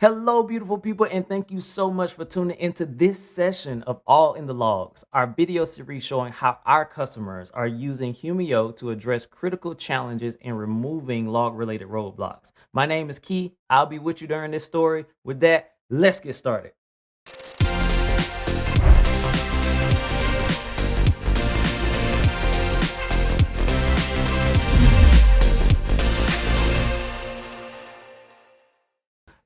Hello, beautiful people, and thank you so much for tuning into this session of All in the Logs, our video series showing how our customers are using Humio to address critical challenges in removing log-related roadblocks. My name is Key. I'll be with you during this story. With that, let's get started.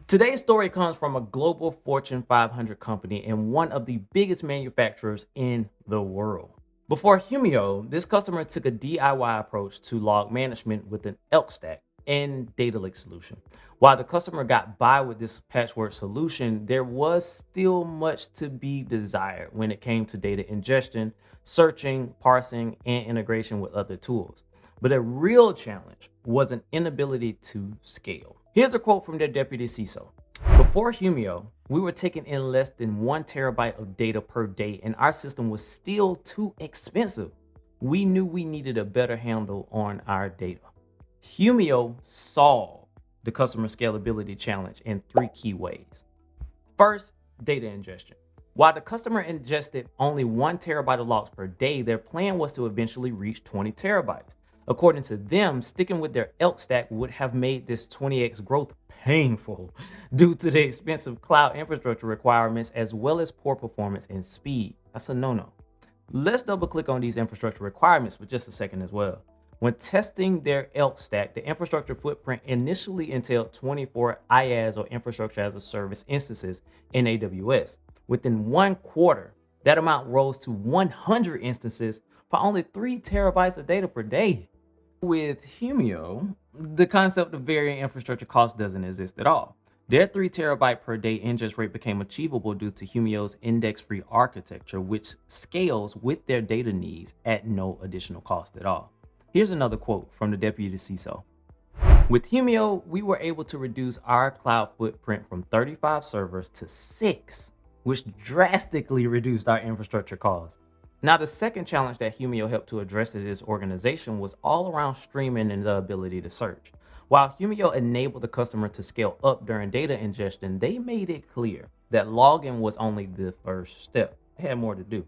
Today's story comes from a global Fortune 500 company and one of the biggest manufacturers in the world. Before Humio, this customer took a DIY approach to log management with an Elk stack and data lake solution. While the customer got by with this patchwork solution, there was still much to be desired when it came to data ingestion, searching, parsing, and integration with other tools. But a real challenge was an inability to scale. Here's a quote from their deputy CISO. Before Humio, we were taking in less than 1 terabyte of data per day, and our system was still too expensive. We knew we needed a better handle on our data. Humio solved the customer scalability challenge in 3 key ways. First, data ingestion. While the customer ingested only 1 terabyte of logs per day, their plan was to eventually reach 20 terabytes. According to them, sticking with their Elk stack would have made this 20x growth painful due to the expensive cloud infrastructure requirements as well as poor performance and speed. That's a no-no. Let's double click on these infrastructure requirements for just a second as well. When testing their Elk stack, the infrastructure footprint initially entailed 24 IaaS or infrastructure as a service instances in AWS. Within 1 quarter, that amount rose to 100 instances for only 3 terabytes of data per day. With Humio, the concept of varying infrastructure cost doesn't exist at all. Their 3 terabyte per day ingest rate became achievable due to Humio's index-free architecture, which scales with their data needs at no additional cost at all. Here's another quote from the deputy CISO. With Humio, we were able to reduce our cloud footprint from 35 servers to 6, which drastically reduced our infrastructure costs. Now, the second challenge that Humio helped to address in this organization was all around streaming and the ability to search. While Humio enabled the customer to scale up during data ingestion, they made it clear that logging was only the first step. They had more to do.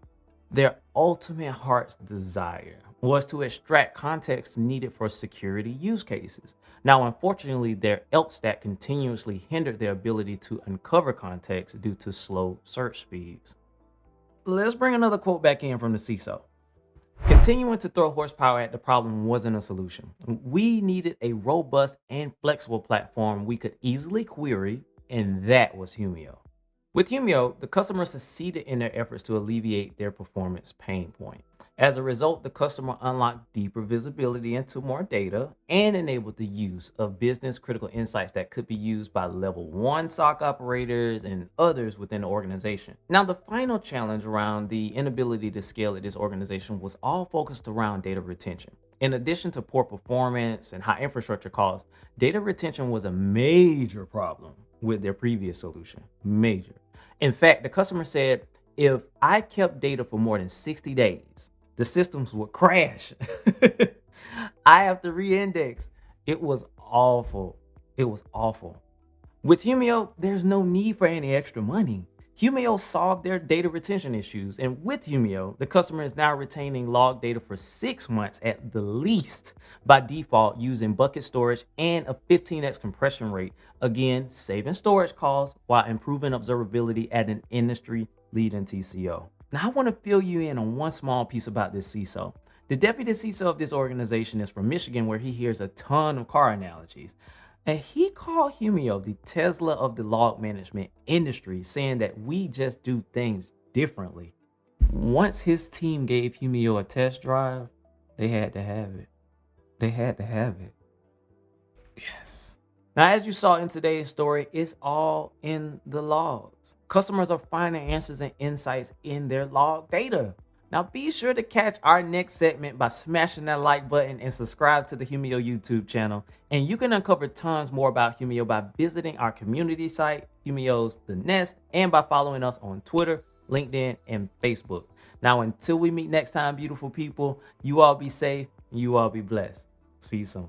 Their ultimate heart's desire was to extract context needed for security use cases. Now, unfortunately, their Elk stack continuously hindered their ability to uncover context due to slow search speeds. Let's bring another quote back in from the CISO. Continuing to throw horsepower at the problem wasn't a solution. We needed a robust and flexible platform we could easily query, and that was Humio. With Humio, the customer succeeded in their efforts to alleviate their performance pain point. As a result, the customer unlocked deeper visibility into more data and enabled the use of business critical insights that could be used by level 1 SOC operators and others within the organization. Now, the final challenge around the inability to scale at this organization was all focused around data retention. In addition to poor performance and high infrastructure costs, data retention was a major problem with their previous solution. Major. In fact, the customer said, if I kept data for more than 60 days, the systems would crash. I have to re-index. It was awful. It was awful. With Humio, there's no need for any extra money. Humio solved their data retention issues, and with Humio, the customer is now retaining log data for 6 months at the least by default using bucket storage and a 15x compression rate, again, saving storage costs while improving observability at an industry-leading TCO. Now, I want to fill you in on one small piece about this CISO. The deputy CISO of this organization is from Michigan, where he hears a ton of car analogies. And he called Humio the Tesla of the log management industry, saying that we just do things differently. Once his team gave Humio a test drive, they had to have it. They had to have it. Yes. Now, as you saw in today's story, it's all in the logs. Customers are finding answers and insights in their log data. Now, be sure to catch our next segment by smashing that like button and subscribe to the Humio YouTube channel. And you can uncover tons more about Humio by visiting our community site, Humio's The Nest, and by following us on Twitter, LinkedIn, and Facebook. Now, until we meet next time, beautiful people, you all be safe, you all be blessed. See you soon.